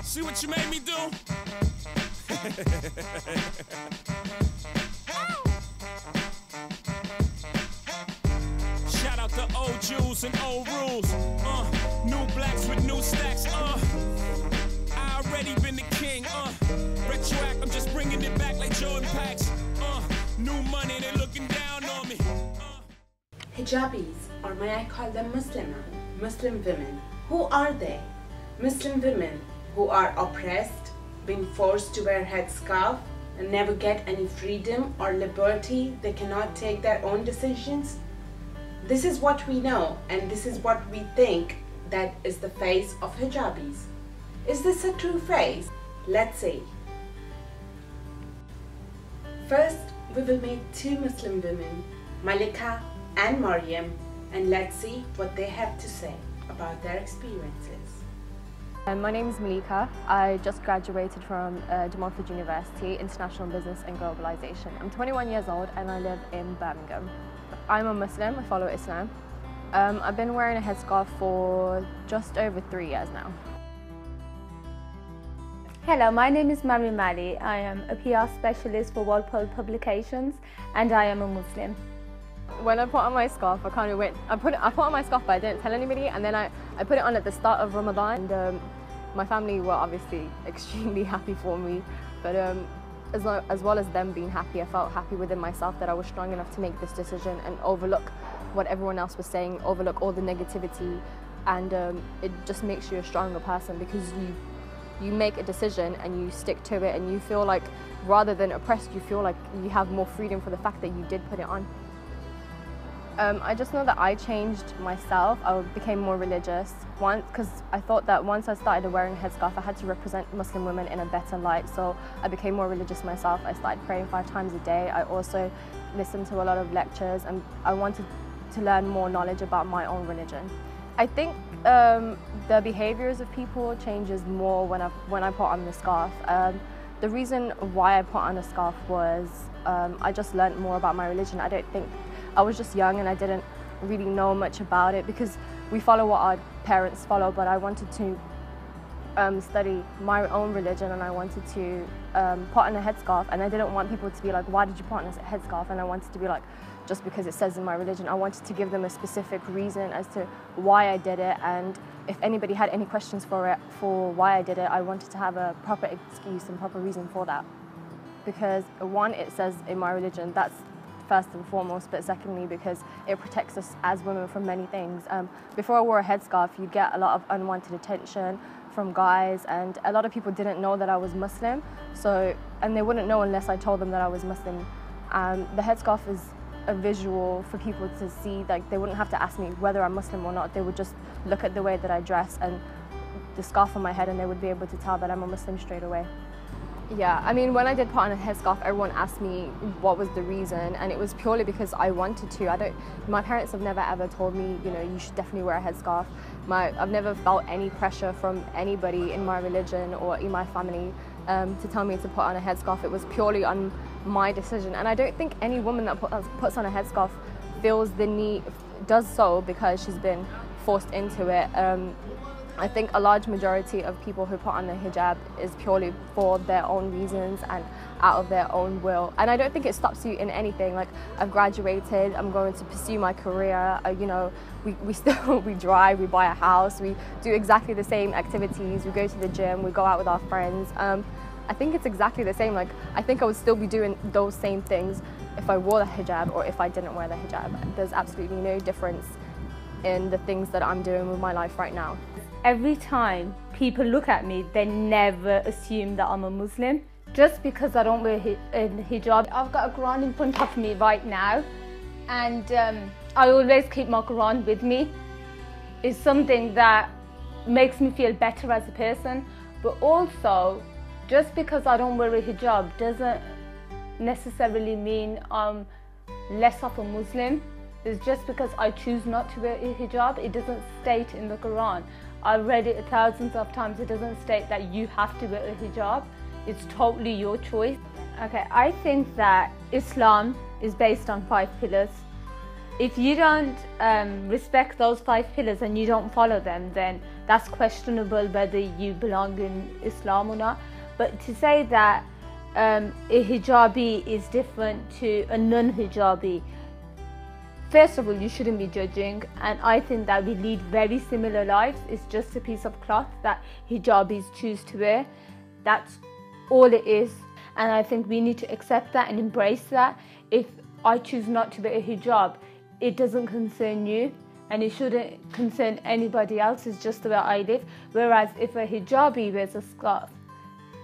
See what you made me do? Shout out to old Jews and old rules. New blacks with new stacks. I already been the king. Retroact, I'm just bringing it back like Jordan packs. New money, they looking down on me. Hijabis, or may I call them Muslim women. Who are they? Muslim women who are oppressed, being forced to wear headscarf and never get any freedom or liberty. They cannot take their own decisions. This is what we know, and this is what we think that is the face of hijabis. Is this a true face? Let's see. First, we will meet two Muslim women, Malika and Maryam, and let's see what they have to say about their experiences. My name is Malika. I just graduated from Demorford University, International Business and Globalization. I'm 21 years old and I live in Birmingham. I'm a Muslim, I follow Islam. I've been wearing a headscarf for just over 3 years now. Hello, my name is Malik. I am a PR specialist for Walpole Publications and I am a Muslim. When I put on my scarf, I kind of went, I put on my scarf but I didn't tell anybody, and then I put it on at the start of Ramadan, and my family were obviously extremely happy for me, but as well as them being happy, I felt happy within myself that I was strong enough to make this decision and overlook what everyone else was saying, overlook all the negativity, and it just makes you a stronger person because you make a decision and you stick to it, and you feel like, rather than oppressed, you feel like you have more freedom for the fact that you did put it on. I just know that I changed myself. I became more religious because I thought that once I started wearing a headscarf, I had to represent Muslim women in a better light. So I became more religious myself. I started praying 5 times a day. I also listened to a lot of lectures, and I wanted to learn more knowledge about my own religion. I think the behaviors of people changes more when I put on the scarf. The reason why I put on a scarf was I just learned more about my religion. I was just young and I didn't really know much about it because we follow what our parents follow, but I wanted to study my own religion, and I wanted to put on a headscarf, and I didn't want people to be like, why did you put on a headscarf? And I wanted to be like, just because it says in my religion. I wanted to give them a specific reason as to why I did it, and if anybody had any questions for why I did it, I wanted to have a proper excuse and proper reason for that. Because one, it says in my religion, that's first and foremost, but secondly because it protects us as women from many things. Before I wore a headscarf, you'd get a lot of unwanted attention from guys, and a lot of people didn't know that I was Muslim, and they wouldn't know unless I told them that I was Muslim. The headscarf is a visual for people to see, like they wouldn't have to ask me whether I'm Muslim or not, they would just look at the way that I dress and the scarf on my head, and they would be able to tell that I'm a Muslim straight away. Yeah, I mean, when I did put on a headscarf, everyone asked me what was the reason, and it was purely because I wanted to. My parents have never ever told me, you know, you should definitely wear a headscarf. I've never felt any pressure from anybody in my religion or in my family to tell me to put on a headscarf. It was purely on my decision, and I don't think any woman that puts on a headscarf feels the need, does so because she's been forced into it. I think a large majority of people who put on the hijab is purely for their own reasons and out of their own will. And I don't think it stops you in anything. Like, I've graduated, I'm going to pursue my career, you know, we drive, we buy a house, we do exactly the same activities, we go to the gym, we go out with our friends. I think it's exactly the same. Like, I think I would still be doing those same things if I wore the hijab or if I didn't wear the hijab. There's absolutely no difference in the things that I'm doing with my life right now. Every time people look at me, they never assume that I'm a Muslim. Just because I don't wear a hijab. I've got a Quran in front of me right now, and I always keep my Quran with me. It's something that makes me feel better as a person, but also, just because I don't wear a hijab doesn't necessarily mean I'm less of a Muslim. It's just because I choose not to wear a hijab. It doesn't state in the Quran. I've read it thousands of times. It doesn't state that you have to wear a hijab. It's totally your choice. Okay, I think that Islam is based on 5 pillars. If you don't respect those 5 pillars and you don't follow them, then that's questionable whether you belong in Islam or not. But to say that a hijabi is different to a non-hijabi, first of all, you shouldn't be judging, and I think that we lead very similar lives. It's just a piece of cloth that hijabis choose to wear. That's all it is, and I think we need to accept that and embrace that. If I choose not to wear a hijab, it doesn't concern you, and it shouldn't concern anybody else. It's just the way I live. Whereas if a hijabi wears a scarf,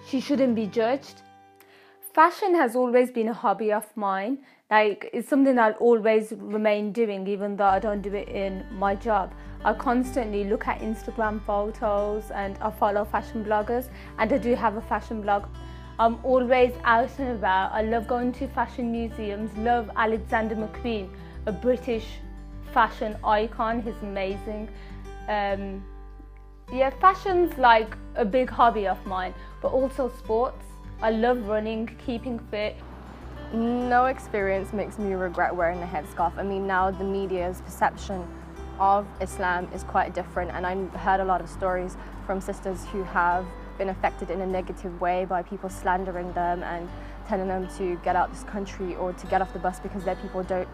she shouldn't be judged. Fashion has always been a hobby of mine. Like, it's something I'll always remain doing, even though I don't do it in my job. I constantly look at Instagram photos and I follow fashion bloggers, and I do have a fashion blog. I'm always out and about. I love going to fashion museums, love Alexander McQueen, a British fashion icon. He's amazing. Yeah, fashion's like a big hobby of mine, but also sports. I love running, keeping fit. No experience makes me regret wearing a headscarf. I mean, now the media's perception of Islam is quite different, and I heard a lot of stories from sisters who have been affected in a negative way by people slandering them and telling them to get out this country or to get off the bus because their people don't,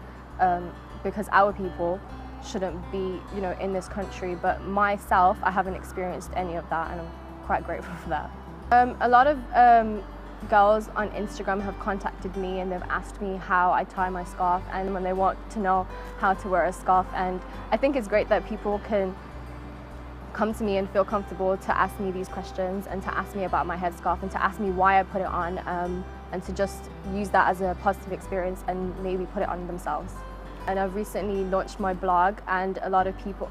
because our people shouldn't be, you know, in this country. But myself, I haven't experienced any of that, and I'm quite grateful for that. A lot of girls on Instagram have contacted me and they've asked me how I tie my scarf, and when they want to know how to wear a scarf. And I think it's great that people can come to me and feel comfortable to ask me these questions and to ask me about my headscarf and to ask me why I put it on, and to just use that as a positive experience and maybe put it on themselves. And I've recently launched my blog, and a lot of people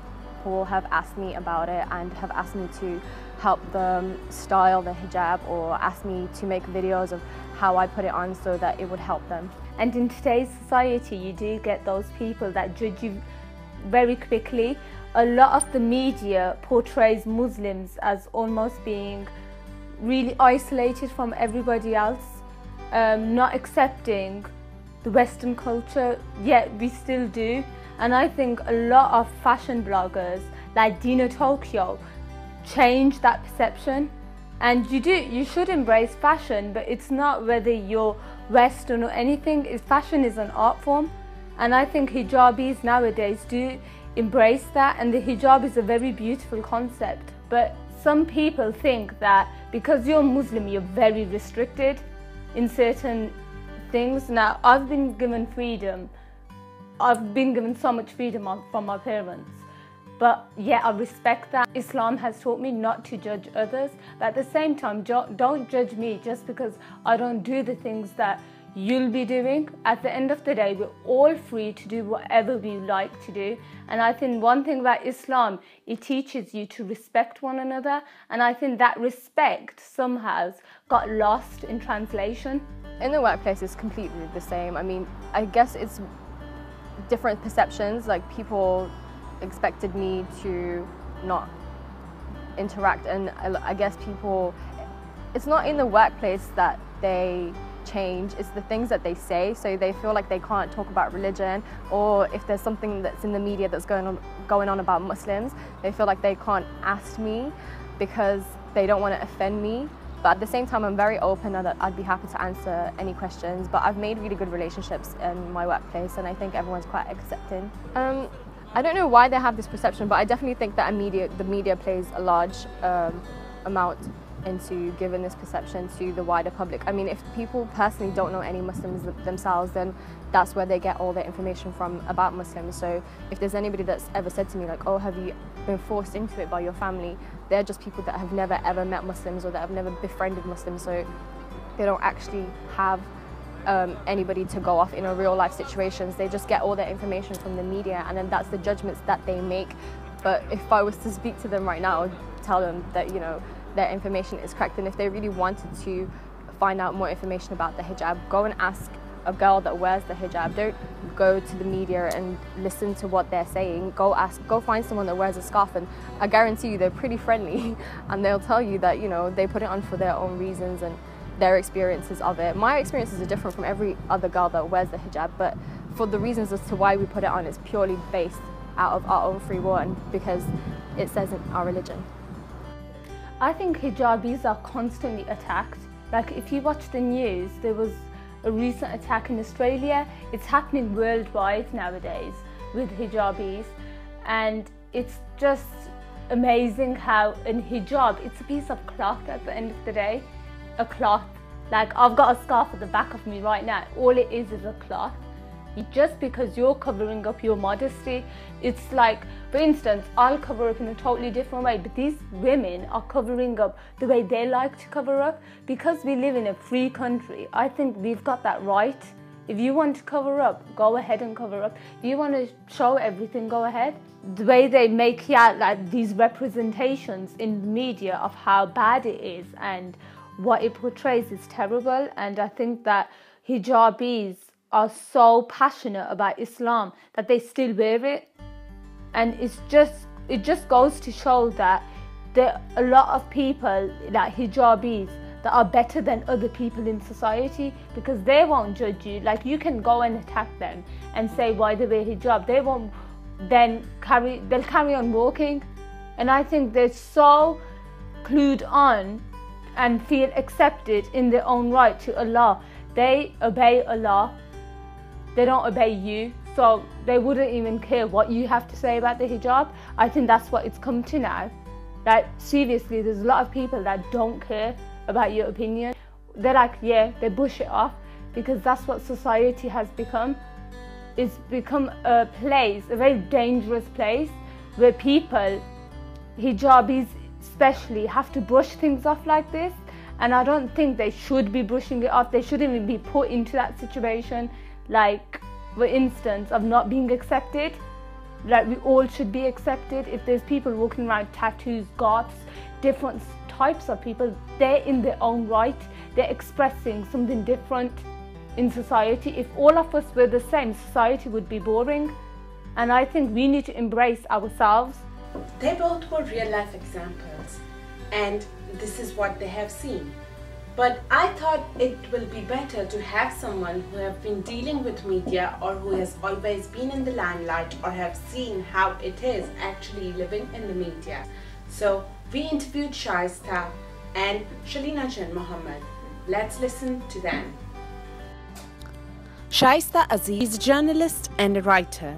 have asked me about it and have asked me to help them style the hijab, or asked me to make videos of how I put it on so that it would help them. And in today's society, you do get those people that judge you very quickly. A lot of the media portrays Muslims as almost being really isolated from everybody else, not accepting the Western culture, yet we still do. And I think a lot of fashion bloggers like Dina Tokyo change that perception. And you should embrace fashion, but it's not whether you're Western or anything. Fashion is an art form, and I think hijabis nowadays do embrace that, and the hijab is a very beautiful concept. But some people think that because you're Muslim, you're very restricted in certain things. Now, I've been given freedom. I've been given so much freedom from my parents. But yeah, I respect that. Islam has taught me not to judge others, but at the same time, don't judge me just because I don't do the things that you'll be doing. At the end of the day, we're all free to do whatever we like to do. And I think one thing about Islam, it teaches you to respect one another. And I think that respect somehow got lost in translation. In the workplace, it's completely the same. I mean, I guess it's different perceptions. Like, people expected me to not interact, and I guess people, it's not in the workplace that they change, it's the things that they say. So they feel like they can't talk about religion, or if there's something that's in the media that's going on about Muslims, they feel like they can't ask me because they don't want to offend me. But at the same time, I'm very open and I'd be happy to answer any questions. But I've made really good relationships in my workplace, and I think everyone's quite accepting. I don't know why they have this perception, but I definitely think that the media plays a large amount into giving this perception to the wider public. I mean, if people personally don't know any Muslims themselves, then that's where they get all their information from about Muslims. So if there's anybody that's ever said to me like, oh, have you been forced into it by your family, they're just people that have never ever met Muslims or that have never befriended Muslims, so they don't actually have anybody to go off in a real life situations. They just get all their information from the media, and then that's the judgments that they make. But if I was to speak to them right now, I'd tell them that, you know, their information is correct, and if they really wanted to find out more information about the hijab, go and ask a girl that wears the hijab. Don't go to the media and listen to what they're saying. Go find someone that wears a scarf, and I guarantee you they're pretty friendly and they'll tell you that, you know, they put it on for their own reasons and their experiences of it. My experiences are different from every other girl that wears the hijab, but for the reasons as to why we put it on, it's purely based out of our own free will and because it says in our religion. I think hijabis are constantly attacked. Like if you watch the news, there was a recent attack in Australia. It's happening worldwide nowadays with hijabis, and it's just amazing how a hijab, it's a piece of cloth at the end of the day. A cloth. Like I've got a scarf at the back of me right now. All it is a cloth. Just because you're covering up your modesty, it's like, for instance, I'll cover up in a totally different way, but these women are covering up the way they like to cover up. Because we live in a free country, I think we've got that right. If you want to cover up, go ahead and cover up. If you want to show everything, go ahead. The way they make out like these representations in the media of how bad it is and what it portrays is terrible. And I think that hijabis are so passionate about Islam that they still wear it, and it just goes to show that there are a lot of people like hijabis that are better than other people in society, because they won't judge you. Like you can go and attack them and say why they wear hijab, they won't then they'll carry on walking. And I think they're so clued on and feel accepted in their own right to Allah. They obey Allah, they don't obey you, so they wouldn't even care what you have to say about the hijab. I think that's what it's come to now. Like seriously, there's a lot of people that don't care about your opinion. They're like, yeah, they brush it off, because that's what society has become. It's become a place, a very dangerous place, where people, hijabis especially, have to brush things off like this. And I don't think they should be brushing it off. They shouldn't even be put into that situation. Like, for instance, of not being accepted. Like, we all should be accepted. If there's people walking around tattoos, goths, different types of people, they're in their own right. They're expressing something different in society. If all of us were the same, society would be boring. And I think we need to embrace ourselves. They both were real life examples, and this is what they have seen. But I thought it will be better to have someone who have been dealing with media, or who has always been in the limelight, or have seen how it is actually living in the media. So we interviewed Shaista and Shalina Jan Muhammad. Let's listen to them. Shaista Aziz is a journalist and a writer.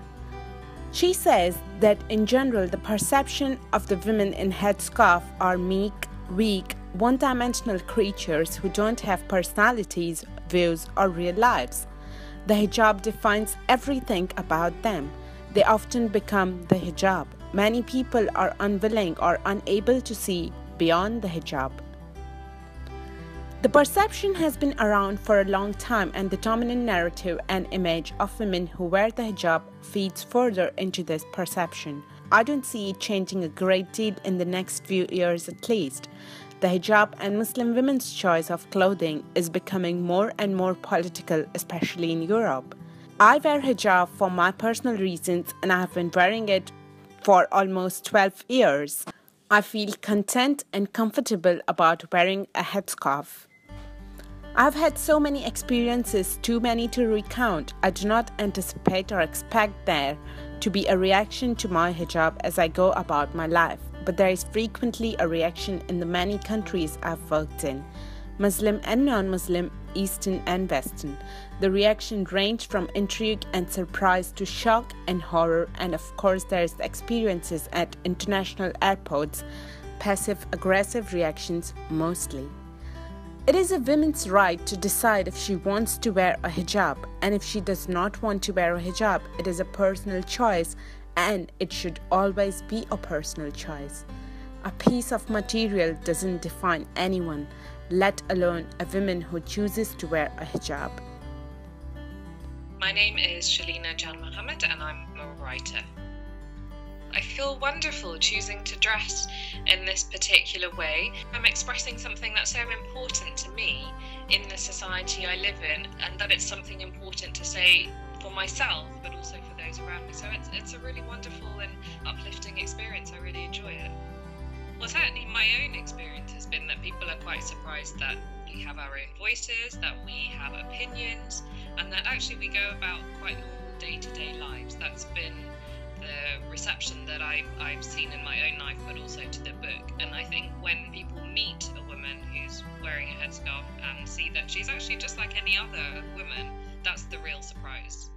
She says that in general the perception of the women in headscarf are meek, weak, one-dimensional creatures who don't have personalities, views, or real lives. The hijab defines everything about them. They often become the hijab. Many people are unwilling or unable to see beyond the hijab. The perception has been around for a long time, and the dominant narrative and image of women who wear the hijab feeds further into this perception. I don't see it changing a great deal in the next few years at least. The hijab and Muslim women's choice of clothing is becoming more and more political, especially in Europe. I wear hijab for my personal reasons, and I have been wearing it for almost 12 years. I feel content and comfortable about wearing a headscarf. I've had so many experiences, too many to recount. I do not anticipate or expect there to be a reaction to my hijab as I go about my life, but there is frequently a reaction in the many countries I've worked in, Muslim and non-Muslim, Eastern and Western. The reaction ranged from intrigue and surprise to shock and horror, and of course there's the experiences at international airports, passive-aggressive reactions mostly. It is a woman's right to decide if she wants to wear a hijab, and if she does not want to wear a hijab, it is a personal choice, and it should always be a personal choice. A piece of material doesn't define anyone, let alone a woman who chooses to wear a hijab. My name is Shalina Jan Muhammad, and I'm a writer. I feel wonderful choosing to dress in this particular way. I'm expressing something that's so important to me in the society I live in, and that it's something important to say for myself, but also for those around me. So it's a really wonderful and uplifting experience. I really enjoy it. Well, certainly my own experience has been that people are quite surprised that we have our own voices, that we have opinions, and that actually we go about quite normal day-to-day lives. That's been the reception that I've seen in my own life, but also to the book. And I think when people meet a woman who's wearing a headscarf and see that she's actually just like any other woman, that's the real surprise.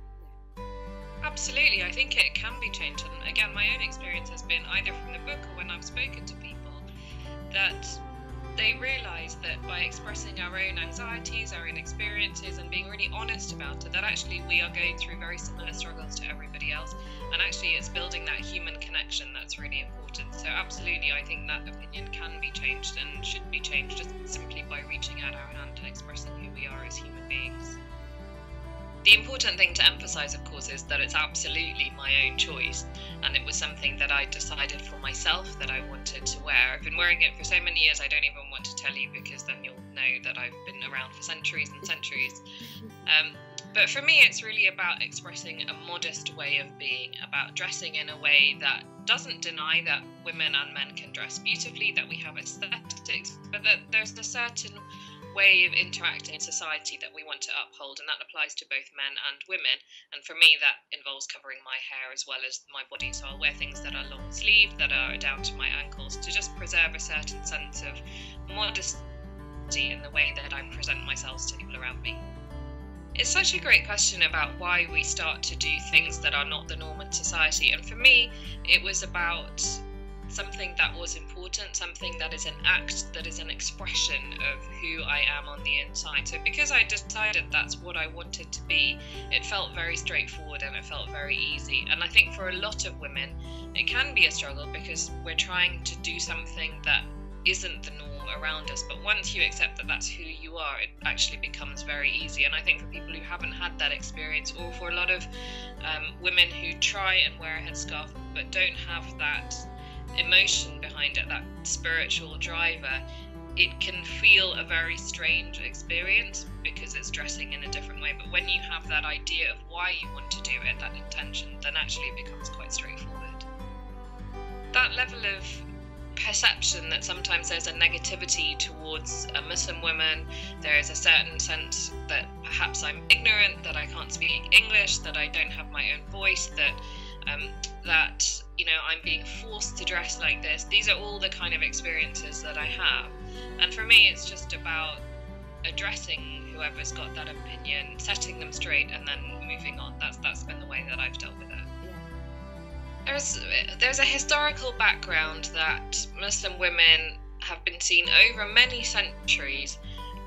Absolutely, I think it can be changed. And again, my own experience has been either from the book or when I've spoken to people, that they realise that by expressing our own anxieties, our own experiences, and being really honest about it, that actually we are going through very similar struggles to everybody else, and actually it's building that human connection that's really important. So absolutely, I think that opinion can be changed and should be changed just simply by reaching out our hand and expressing who we are as human beings. The important thing to emphasise, of course, is that it's absolutely my own choice, and it was something that I decided for myself that I wanted to wear. I've been wearing it for so many years, I don't even want to tell you, because then you'll know that I've been around for centuries and centuries. But for me, it's really about expressing a modest way of being, about dressing in a way that doesn't deny that women and men can dress beautifully, that we have aesthetics, but that there's a certain way of interacting in society that we want to uphold, and that applies to both men and women. And for me, that involves covering my hair as well as my body, so I'll wear things that are long sleeved, that are down to my ankles, to just preserve a certain sense of modesty in the way that I present myself to people around me. It's such a great question about why we start to do things that are not the norm in society, and for me it was about something that was important, something that is an act, that is an expression of who I am on the inside. So because I decided that's what I wanted to be, it felt very straightforward and it felt very easy. And I think for a lot of women it can be a struggle, because we're trying to do something that isn't the norm around us, but once you accept that that's who you are, it actually becomes very easy. And I think for people who haven't had that experience, or for a lot of women who try and wear a headscarf but don't have that emotion behind it, that spiritual driver, it can feel a very strange experience because it's dressing in a different way. But when you have that idea of why you want to do it, that intention, then actually it becomes quite straightforward. That level of perception that sometimes there's a negativity towards Muslim women, there is a certain sense that perhaps I'm ignorant, that I can't speak English, that I don't have my own voice, that I'm being forced to dress like this. These are all the kind of experiences that I have, and for me it's just about addressing whoever's got that opinion, setting them straight, and then moving on. That's been the way that I've dealt with it. There's a historical background that Muslim women have been seen over many centuries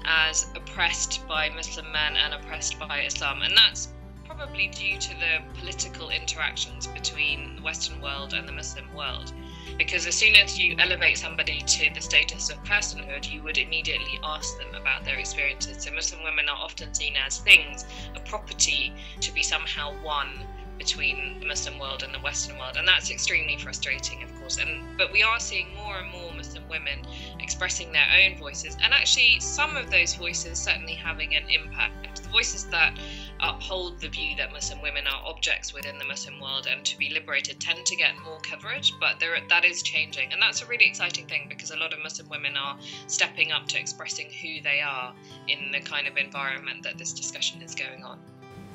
as oppressed by Muslim men and oppressed by Islam, and that's probably due to the political interactions between the Western world and the Muslim world. Because as soon as you elevate somebody to the status of personhood, you would immediately ask them about their experiences. So Muslim women are often seen as things, a property to be somehow won between the Muslim world and the Western world, and that's extremely frustrating, of course. But we are seeing more and more Muslim women expressing their own voices, and actually some of those voices certainly having an impact. The voices that uphold the view that Muslim women are objects within the Muslim world and to be liberated tend to get more coverage, but that is changing, and that's a really exciting thing, because a lot of Muslim women are stepping up to expressing who they are in the kind of environment that this discussion is going on.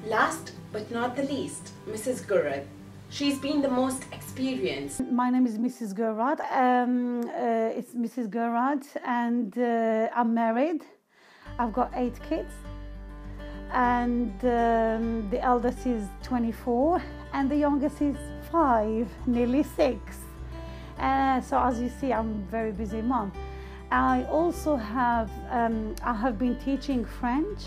Last but not the least, Mrs. Gurad. She's been the most experienced. My name is Mrs. Gurad. It's Mrs. Gurad, and I'm married. I've got 8 kids, and the eldest is 24, and the youngest is 5, nearly 6. So as you see, I'm a very busy mom. I also have been teaching French.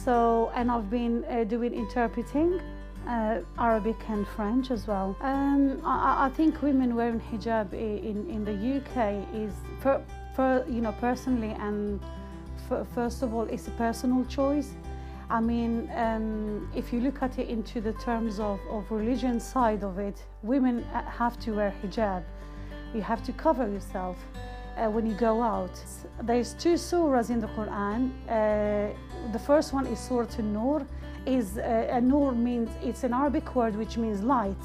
And I've been doing interpreting, Arabic and French as well. I think women wearing hijab in the UK is, personally, and first of all, it's a personal choice. I mean, if you look at it into the terms of religion side of it, women have to wear hijab. You have to cover yourself when you go out. There's 2 surahs in the Quran. The first one is Surah An-Nur. Nur means, it's an Arabic word which means light.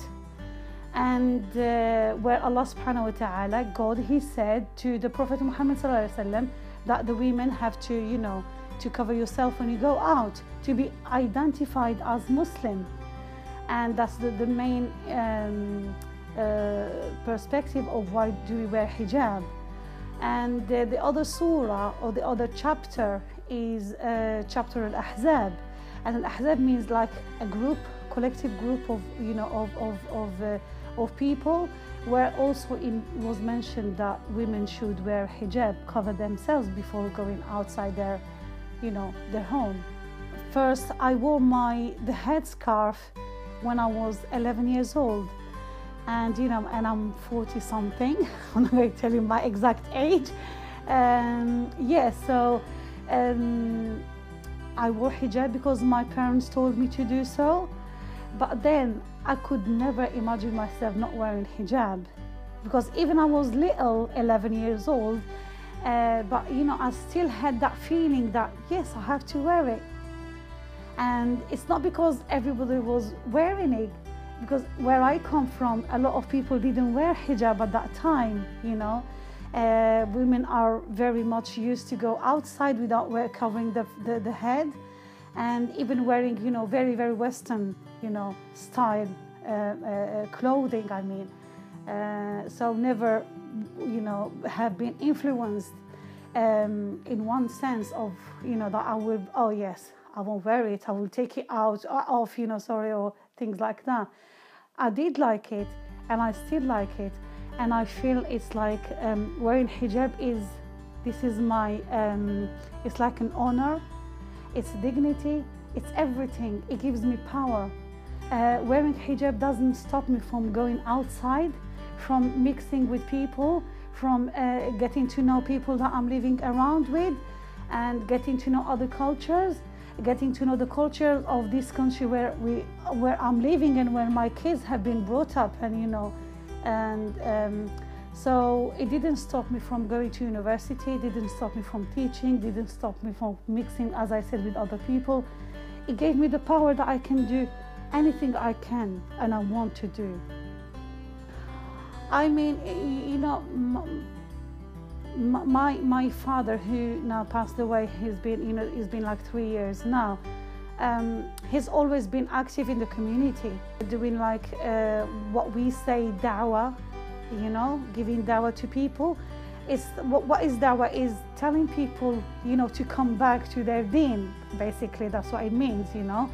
And where Allah subhanahu wa ta'ala, God, He said to the Prophet Muhammad sallallahu alaihi wasallam that the women have to, to cover yourself when you go out, to be identified as Muslim. And that's the main perspective of why do we wear hijab. And the other surah or the other chapter is chapter al-Ahzab. And al-Ahzab means like a group, collective group of, you know, of people, where also it was mentioned that women should wear hijab, cover themselves before going outside their, you know, their home. First, I wore the headscarf when I was 11 years old. And, you know, and I'm 40 something. I'm not going to tell you my exact age. Yeah, so I wore hijab because my parents told me to do so. But then I could never imagine myself not wearing hijab, because even I was little, 11 years old, but you know, I still had that feeling that yes, I have to wear it. And it's not because everybody was wearing it, because where I come from, a lot of people didn't wear hijab at that time, you know. Women are very much used to go outside without covering the head, and even wearing, you know, very, very Western, you know, style clothing, I mean. So never, you know, have been influenced in one sense of, you know, that I will, oh yes, I won't wear it, I will take it off, you know, sorry, or things like that. I did like it, and I still like it, and I feel it's like wearing hijab this is my, it's like an honor, it's dignity, it's everything. It gives me power. Wearing hijab doesn't stop me from going outside, from mixing with people, from getting to know people that I'm living around with, and getting to know other cultures, getting to know the culture of this country where I'm living and where my kids have been brought up, and you know, and so it didn't stop me from going to university, it didn't stop me from teaching, didn't stop me from mixing, as I said, with other people. It gave me the power that I can do anything I can and I want to do. I mean, you know, my father, who now passed away, he's been like 3 years now. He's always been active in the community, doing like what we say da'wah, you know, giving da'wah to people. What is da'wah is telling people, you know, to come back to their deen. Basically, that's what it means, you know,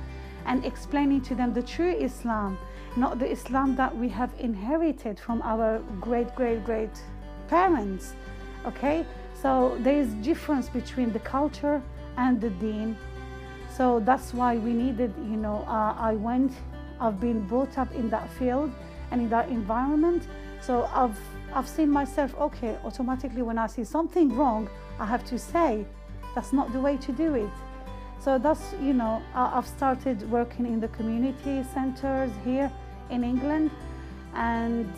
and explaining to them the true Islam, not the Islam that we have inherited from our great parents. Okay, so there is difference between the culture and the deen. So that's why we needed, you know, I've been brought up in that field and in that environment. So I've seen myself, okay, automatically when I see something wrong, I have to say, that's not the way to do it. So that's, you know, I've started working in the community centers here in England, and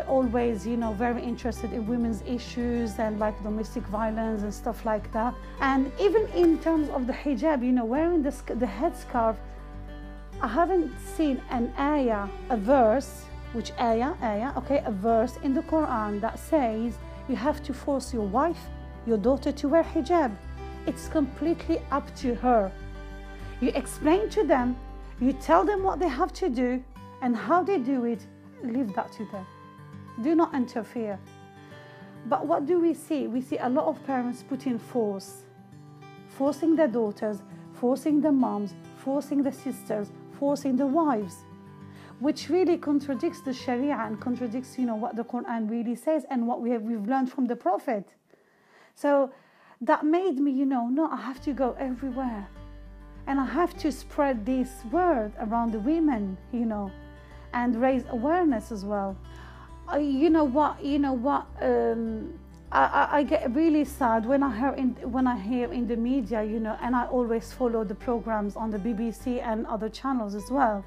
always, you know, very interested in women's issues and like domestic violence and stuff like that. And even in terms of the hijab, you know, wearing the headscarf, I haven't seen an ayah, a verse, which okay, a verse in the Quran that says you have to force your wife, your daughter to wear hijab. It's completely up to her. You explain to them, you tell them what they have to do and how they do it, leave that to them. Do not interfere. But what do we see? We see a lot of parents putting force, forcing their daughters, forcing the moms, forcing the sisters, forcing the wives, which really contradicts the Sharia and contradicts, you know, what the Quran really says and what we've learned from the Prophet. So that made me, you know, no, I have to go everywhere, and I have to spread this word around the women, you know, and raise awareness as well. I get really sad when I hear in the media, you know, and I always follow the programs on the BBC and other channels as well.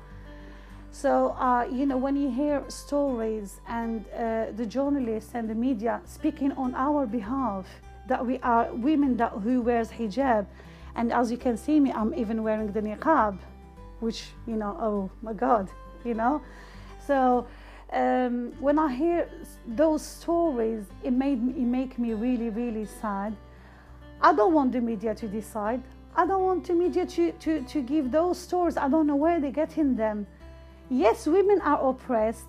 So, you know, when you hear stories and the journalists and the media speaking on our behalf, that we are women who wears hijab, and as you can see me, I'm even wearing the niqab, which, you know, oh my God, you know. So when I hear those stories, it make me really sad. I don't want the media to decide. I don't want the media to give those stories. I don't know where they're getting them. Yes, women are oppressed,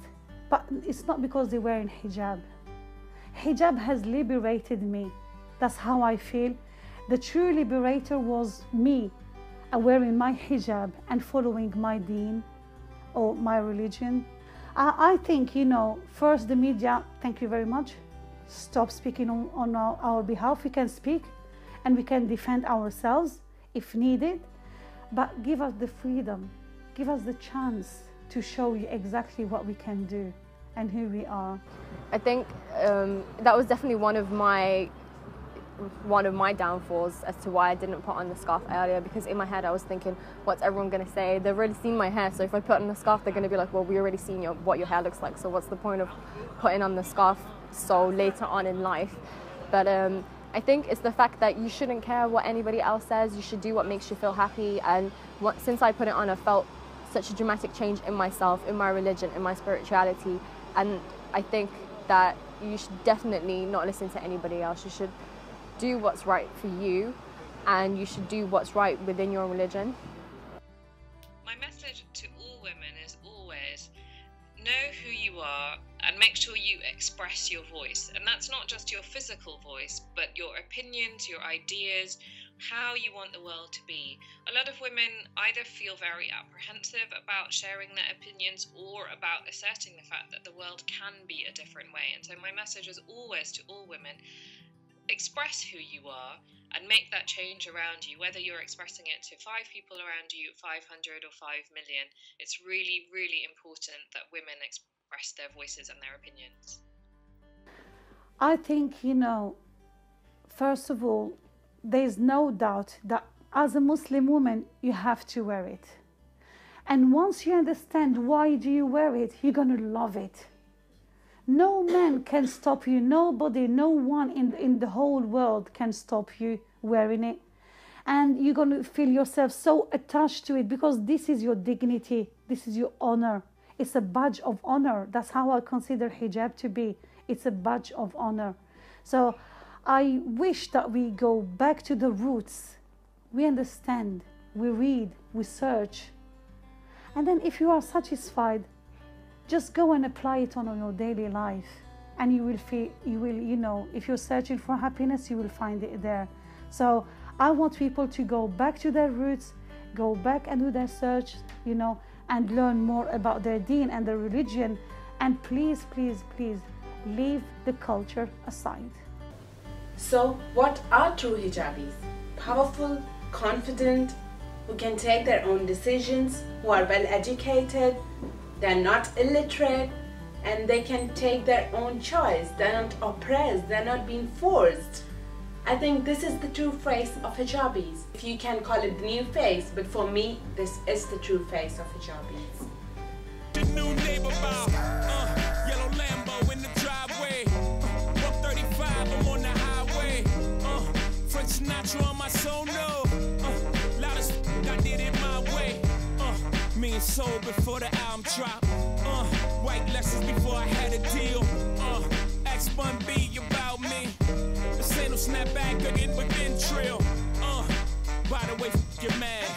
but it's not because they're wearing hijab. Hijab has liberated me. That's how I feel. The true liberator was me, wearing my hijab and following my deen or my religion. I think, first the media, thank you very much, stop speaking on our behalf. We can speak and we can defend ourselves if needed, but give us the freedom, give us the chance to show you exactly what we can do and who we are. I think that was definitely one of my downfalls as to why I didn't put on the scarf earlier, because in my head I was thinking, what's everyone going to say? They've already seen my hair, so if I put on the scarf they're going to be like, well, we already seen what your hair looks like, so what's the point of putting on the scarf so later on in life? But I think it's the fact that you shouldn't care what anybody else says. You should do what makes you feel happy, and since I put it on, I felt such a dramatic change in myself, in my religion, in my spirituality, and I think that you should definitely not listen to anybody else. You should do what's right for you, and you should do what's right within your religion. My message to all women is always know who you are and make sure you express your voice. And that's not just your physical voice, but your opinions, your ideas, how you want the world to be. A lot of women either feel very apprehensive about sharing their opinions or about asserting the fact that the world can be a different way. And so my message is always to all women, express who you are and make that change around you, whether you're expressing it to 5 people around you, 500 or 5 million. It's really, really important that women express their voices and their opinions. I think, first of all, there's no doubt that as a Muslim woman, you have to wear it. And once you understand why do you wear it, you're going to love it. No man can stop you. Nobody, no one in the whole world can stop you wearing it. And you're going to feel yourself so attached to it because this is your dignity. This is your honor. It's a badge of honor. That's how I consider hijab to be. It's a badge of honor. So I wish that we go back to the roots. We understand, we read, we search. And then if you are satisfied, just go and apply it on your daily life. And you will feel, if you're searching for happiness, you will find it there. So I want people to go back to their roots, go back and do their search, and learn more about their deen and their religion. And please, please, please, leave the culture aside. So what are true hijabis? Powerful, confident, who can take their own decisions, who are well educated, they're not illiterate, and they can take their own choice. They're not oppressed, they're not being forced. I think this is the true face of hijabis. If you can call it the new face, but for me, this is the true face of hijabis. The new neighbor bow, yellow Lambo in the driveway, 135, I'm on the highway, Frank Sinatra on my sono, loudest I did it my way, me and soul before the album drop, white lessons before I had a deal, X-Bun B about me, this ain't no snapback or in within trill, by the way, you're mad.